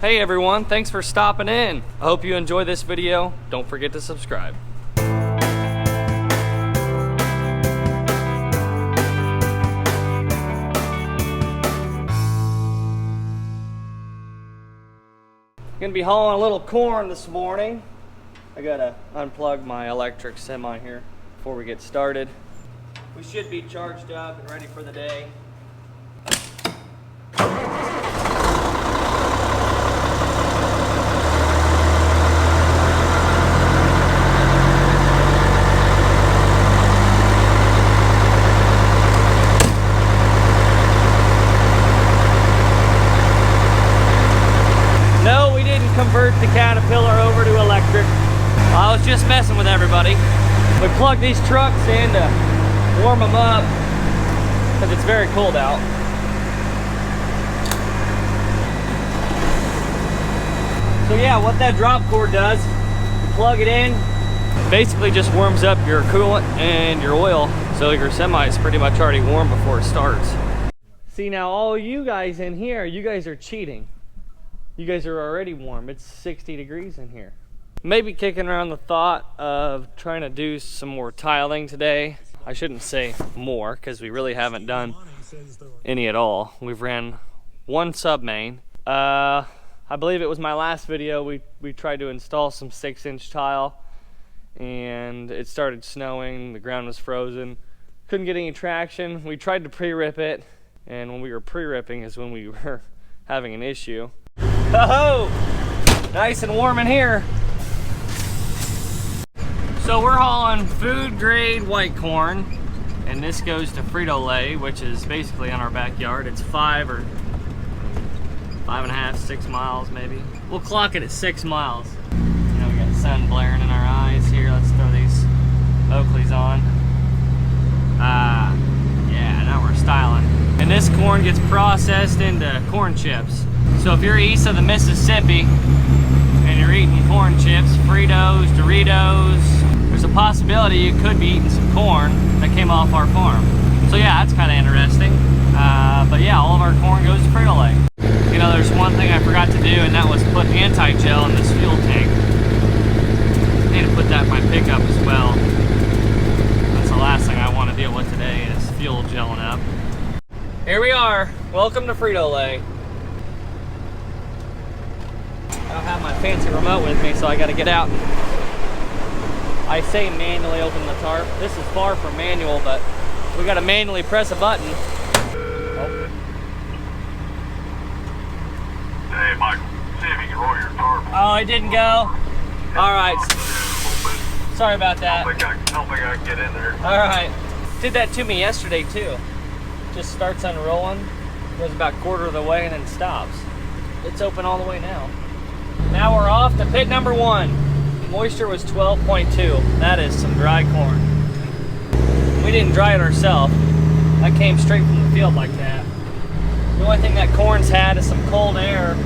Hey everyone, thanks for stopping in. I hope you enjoy this video. Don't forget to subscribe. Gonna be hauling a little corn this morning. I gotta unplug my electric semi here before we get started. We should be charged up and ready for the day. Convert the Caterpillar over to electric. I was just messing with everybody. We plugged these trucks in to warm them up because it's very cold out. So yeah, what that drop cord does, you plug it in, basically just warms up your coolant and your oil, so your semi is pretty much already warm before it starts. See, now all you guys in here, you guys are cheating. You guys are already warm. It's 60 degrees in here. Maybe kicking around the thought of trying to do some more tiling today. I shouldn't say more because we really haven't done any at all. We've ran one sub main. I believe it was my last video. We tried to install some 6-inch tile and it started snowing. The ground was frozen. Couldn't get any traction. We tried to pre-rip it, and when we were pre-ripping is when we were having an issue. Oh, nice and warm in here. So we're hauling food grade white corn, and this goes to Frito Lay, which is basically in our backyard. It's 5 or 5.5, 6 miles maybe. We'll clock it at 6 miles. You know, we got the sun blaring in our eyes here. Let's throw these Oakleys on. Yeah, now we're styling. And this corn gets processed into corn chips. So if you're east of the Mississippi and you're eating corn chips, Fritos, Doritos, there's a possibility you could be eating some corn that came off our farm. So yeah, that's kind of interesting. But yeah, all of our corn goes to Frito Lay. You know, there's one thing I forgot to do, and that was put anti-gel in this fuel tank. I need to put that in my pickup as well. That's the last thing I want to deal with today is fuel gelling up. Here we are. Welcome to Frito Lay. I don't have my fancy remote with me, so I got to get out. I say manually open the tarp. This is far from manual, but we got to manually press a button. Oh. Hey, Michael, see if you can roll your tarp. Oh, it didn't go? All right. Sorry about that. I don't think I can get in there. All right. Did that to me yesterday, too. Just starts unrolling, goes about a quarter of the way, and then stops. It's open all the way now. Now we're off to pit number 1. Moisture was 12.2. That is some dry corn. We didn't dry it ourselves. That came straight from the field like that. The only thing that corn's had is some cold air.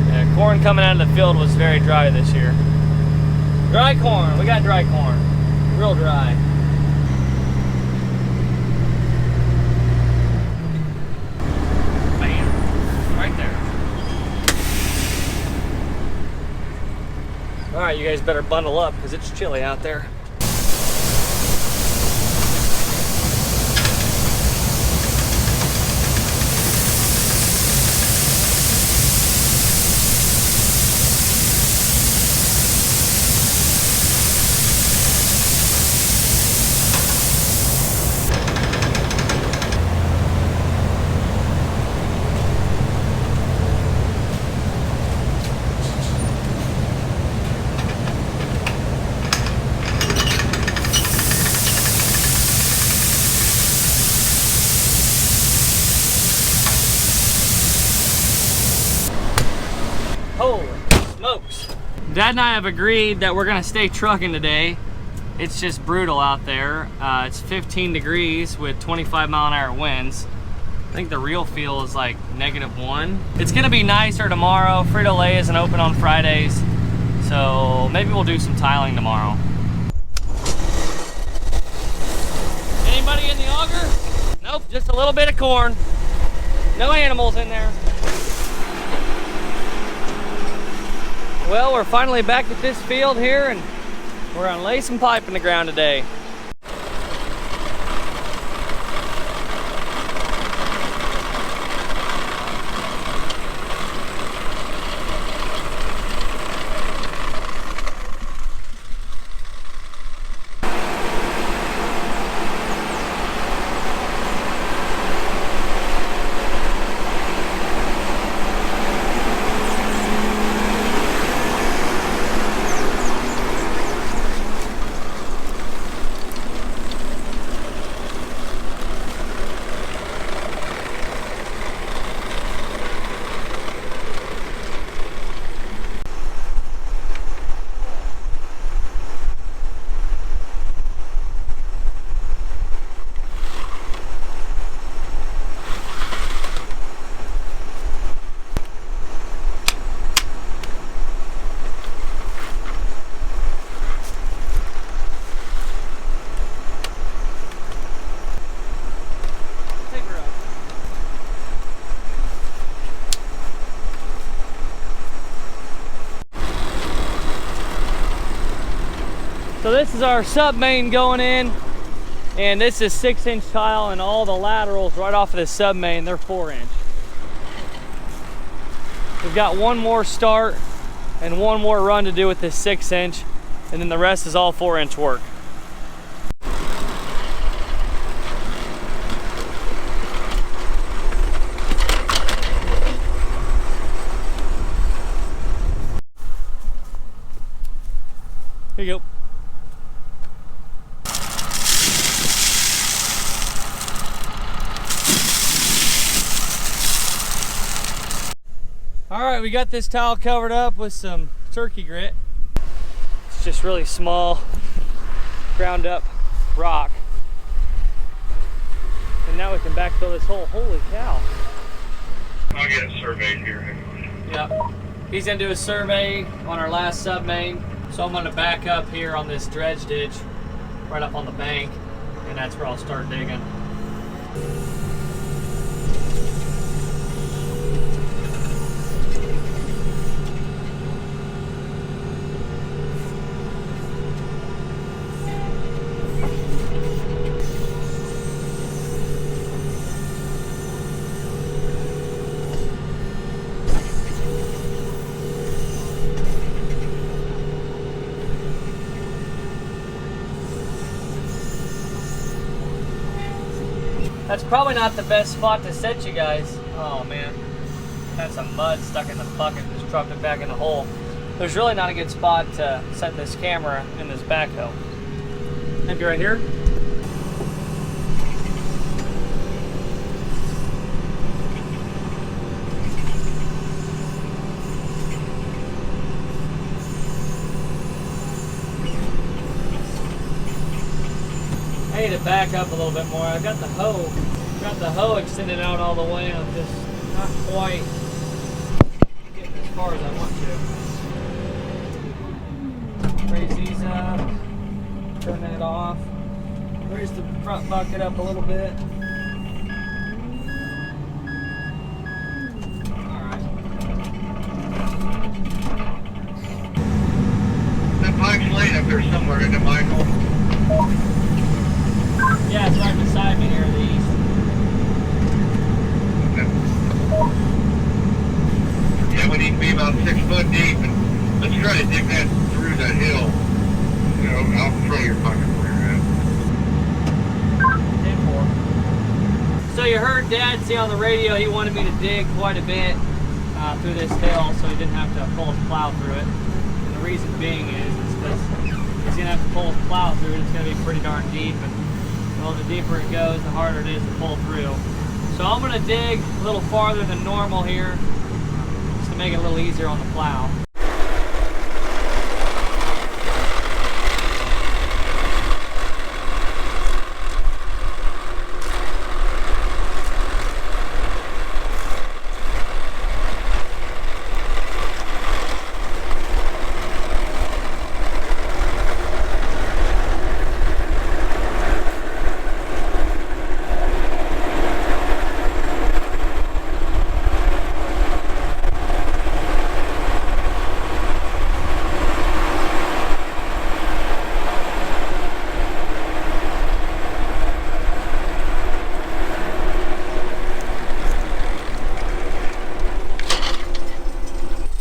Yeah, corn coming out of the field was very dry this year. Dry corn. We got dry corn. Real dry. Bam. Right there. All right, you guys better bundle up because it's chilly out there. Holy smokes. Dad and I have agreed that we're gonna stay trucking today. It's just brutal out there. It's 15 degrees with 25-mile-an-hour winds. I think the real feel is like -1. It's gonna be nicer tomorrow. Frito Lay isn't open on Fridays, so maybe we'll do some tiling tomorrow. Anybody in the auger? Nope, just a little bit of corn. No animals in there. Well, we're finally back at this field here, and we're gonna lay some pipe in the ground today. So this is our sub main going in, and this is 6-inch tile, and all the laterals right off of the sub main, they're 4-inch. We've got one more start and one more run to do with this 6-inch, and then the rest is all 4-inch work. Here you go. All right, we got this tile covered up with some turkey grit. It's just really small, ground up rock. And now we can backfill this hole. Holy cow. I'll get it surveyed here. Yep. He's gonna do a survey on our last sub main. So I'm gonna back up here on this dredge ditch, right up on the bank, and that's where I'll start digging. That's probably not the best spot to set you guys. Oh man, had some mud stuck in the bucket, just dropped it back in the hole. There's really not a good spot to set this camera in this backhoe. Maybe right here? I need to back up a little bit more. I've got the hoe extended out all the way. I'm just not quite getting as far as I want to. Raise these up, turn that off, raise the front bucket up a little bit. Alright. That pipe's laying up there somewhere, isn't it, Michael? Yeah, it's right beside me here to the east. Yeah, we need to be about 6 foot deep, and let's try to dig that through that hill. You know, I'll throw your bucket where you're at. 10-4. So you heard Dad say on the radio he wanted me to dig quite a bit through this hill so he didn't have to pull his plow through it. And the reason being is because he's going to have to pull his plow through it. It's going to be pretty darn deep. And well, the deeper it goes, the harder it is to pull through. So I'm going to dig a little farther than normal here, just to make it a little easier on the plow.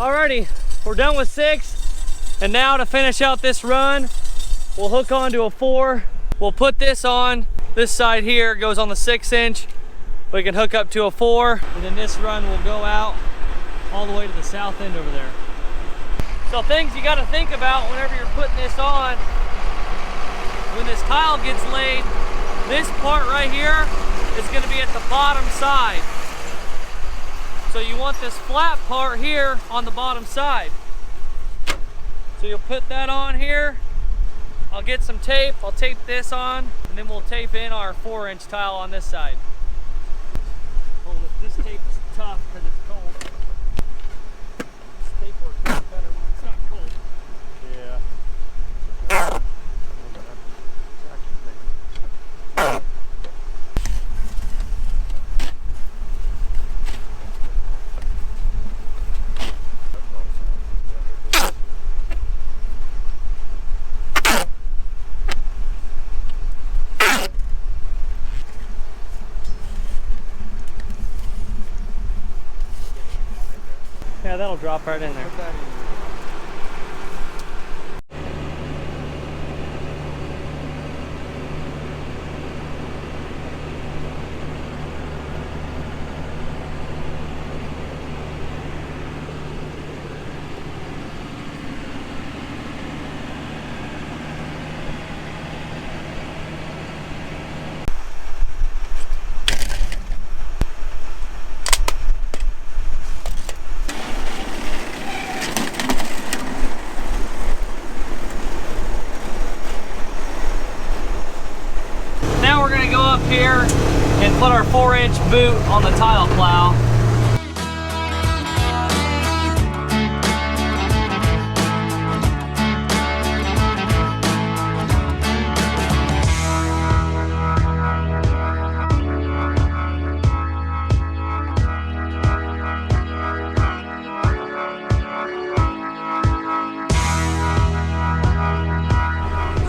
Alrighty, we're done with 6. And now to finish out this run, we'll hook onto a 4. We'll put this on this side here, goes on the 6-inch. We can hook up to a 4, and then this run will go out all the way to the south end over there. So things you gotta think about whenever you're putting this on, when this tile gets laid, this part right here is gonna be at the bottom side. So you want this flat part here on the bottom side. So you'll put that on here. I'll get some tape, I'll tape this on, and then we'll tape in our 4-inch tile on this side. Hold it. This tape is tough because it's cold. This tape works better when it's not cold. Yeah. Yeah, that'll drop right in there. Put that in. Now we're gonna go up here and put our 4-inch boot on the tile plow.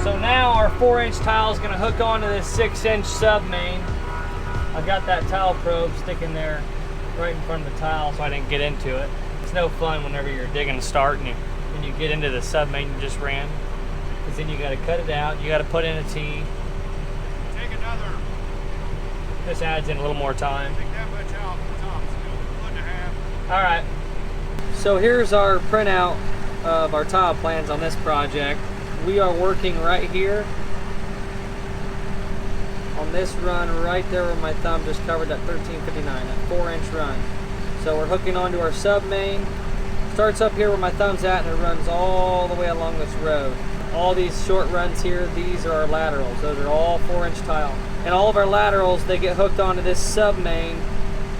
So now our 4-inch tile is going to hook onto this 6-inch sub main. I've got that tile probe sticking there right in front of the tile so I didn't get into it. It's no fun whenever you're digging a start and you get into the sub main you just ran, because then you got to cut it out, you got to put in a T. Take another. This adds in a little more time. Take that much out the top, still 1.5. All right, so here's our printout of our tile plans on this project. We are working right here on this run right there where my thumb just covered that 1359, that 4-inch run. So we're hooking onto our sub main. Starts up here where my thumb's at and it runs all the way along this road. All these short runs here, these are our laterals. Those are all 4-inch tile. And all of our laterals, they get hooked onto this sub main.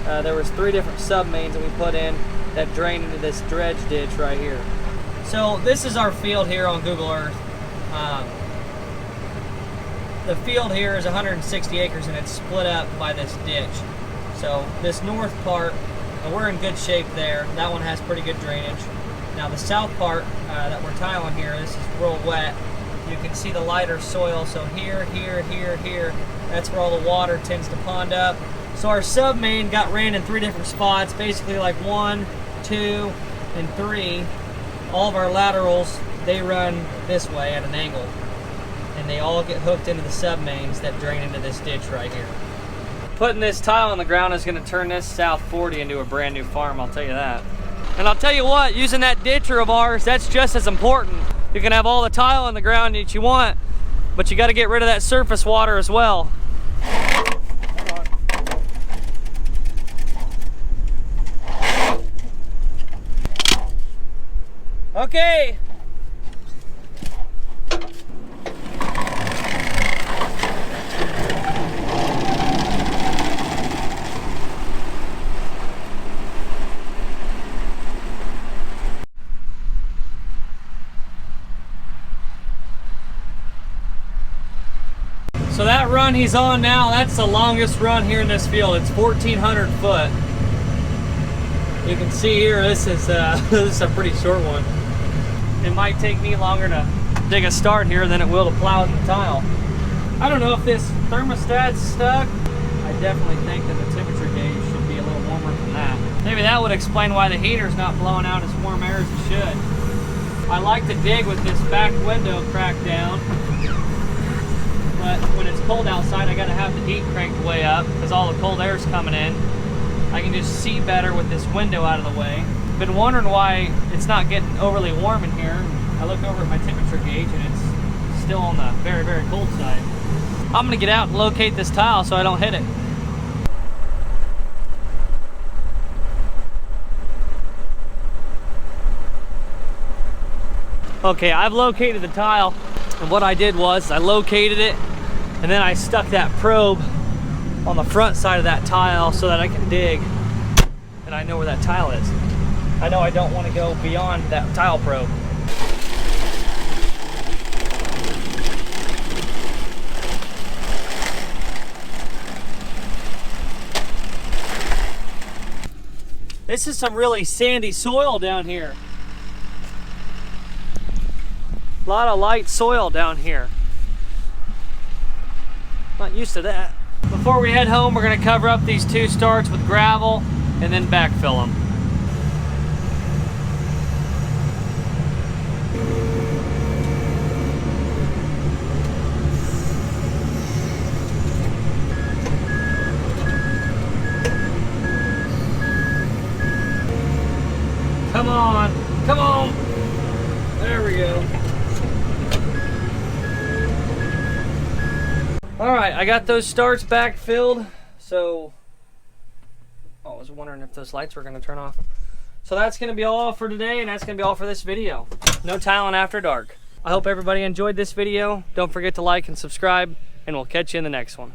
There was 3 different sub mains that we put in that drain into this dredge ditch right here. So this is our field here on Google Earth. The field here is 160 acres and it's split up by this ditch. So this north part, we're in good shape there. That one has pretty good drainage. Now the south part that we're tiling here, this is real wet. You can see the lighter soil. So here, here, here, here, that's where all the water tends to pond up. So our sub main got ran in 3 different spots, basically like 1, 2, and 3. All of our laterals, they run this way at an angle. And they all get hooked into the sub mains that drain into this ditch right here. Putting this tile on the ground is going to turn this South 40 into a brand new farm, I'll tell you that. And I'll tell you what, using that ditcher of ours, that's just as important. You can have all the tile on the ground that you want, but you got to get rid of that surface water as well. Okay. So that run he's on now, that's the longest run here in this field. It's 1,400 foot. You can see here, this is a pretty short one. It might take me longer to dig a start here than it will to plow in the tile. I don't know if this thermostat's stuck. I definitely think that the temperature gauge should be a little warmer than that. Maybe that would explain why the heater's not blowing out as warm air as it should. I like to dig with this back window cracked down, but when it's cold outside, I gotta have the heat cranked way up because all the cold air's coming in. I can just see better with this window out of the way. Been wondering why it's not getting overly warm in here. I look over at my temperature gauge and it's still on the very, very cold side. I'm gonna get out and locate this tile so I don't hit it. Okay, I've located the tile, and what I did was I located it and then I stuck that probe on the front side of that tile so that I can dig and I know where that tile is. I know I don't want to go beyond that tile probe. This is some really sandy soil down here. A lot of light soil down here. Not used to that. Before we head home, we're gonna cover up these 2 starts with gravel and then backfill them. Come on, come on. There we go. All right, I got those starts back filled. So, I was wondering if those lights were gonna turn off. So that's gonna be all for today, and that's gonna be all for this video. No tiling after dark. I hope everybody enjoyed this video. Don't forget to like and subscribe, and we'll catch you in the next one.